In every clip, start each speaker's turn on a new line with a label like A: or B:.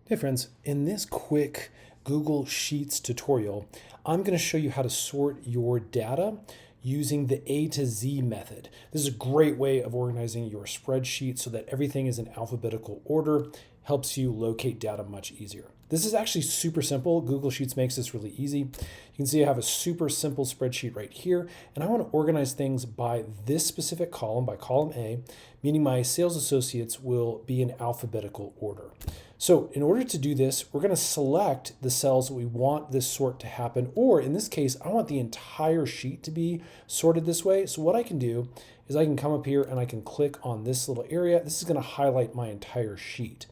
A: Hey friends, in this quick Google Sheets tutorial, I'm going to show you how to sort your data using the A to Z method. This is a great way of organizing your spreadsheet so that everything is in alphabetical order, helps you locate data much easier. This is actually super simple. Google Sheets makes this really easy. You can see I have a super simple spreadsheet right here, and I want to organize things by this specific column, by column A, meaning my sales associates will be in alphabetical order. So in order to do this, we're going to select the cells that we want this sort to happen, or in this case, I want the entire sheet to be sorted this way. So what I can do is I can come up here and I can click on this little area. This is going to highlight my entire sheet.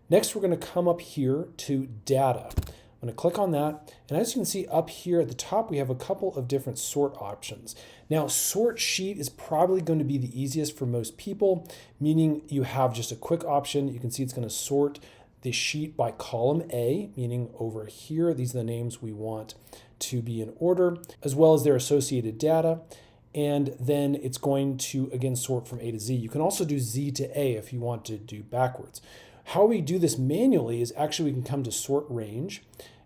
A: Next, we're going to come up here to data. I'm going to click on that, and as you can see up here at the top, we have a couple of different sort options. Now, sort sheet is probably going to be the easiest for most people, meaning you have just a quick option. You can see it's going to sort the sheet by column A, meaning over here, these are the names we want to be in order, as well as their associated data. And then it's going to, again, sort from A to Z. You can also do Z to A if you want to do backwards. How we do this manually is actually we can come to sort range,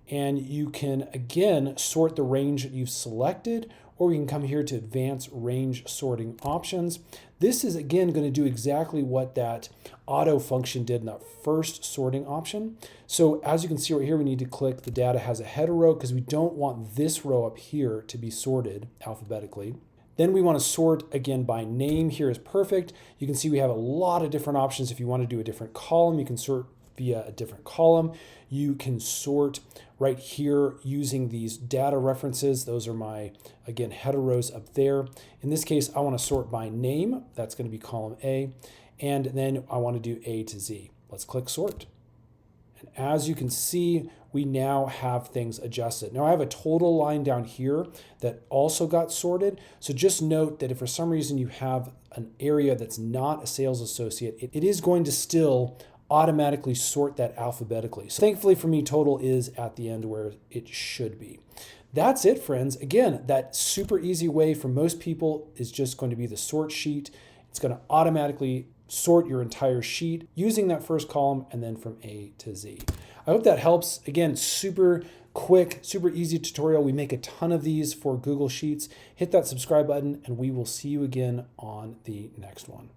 A: and you can, again, sort the range that you've selected, or we can come here to advanced range sorting options. This is, again, going to do exactly what that auto function did in that first sorting option. So as you can see right here, we need to click the data has a header row because we don't want this row up here to be sorted alphabetically. Then we want to sort again by name. Here is perfect. You can see we have a lot of different options. If you want to do a different column, you can sort via a different column. You can sort right here using these data references. Those are my, again, header rows up there. In this case, I want to sort by name. That's going to be column A. And then I want to do A to Z. Let's click sort. And as you can see, we now have things adjusted. Now I have a total line down here that also got sorted. So just note that if for some reason you have an area that's not a sales associate, it is going to still automatically sort that alphabetically. So thankfully for me, total is at the end where it should be. That's it, friends. Again, that super easy way for most people is just going to be the sort sheet. It's going to automatically sort your entire sheet using that first column and then from A to Z. I hope that helps. Again, super quick, super easy tutorial. We make a ton of these for Google Sheets. Hit that subscribe button and we will see you again on the next one.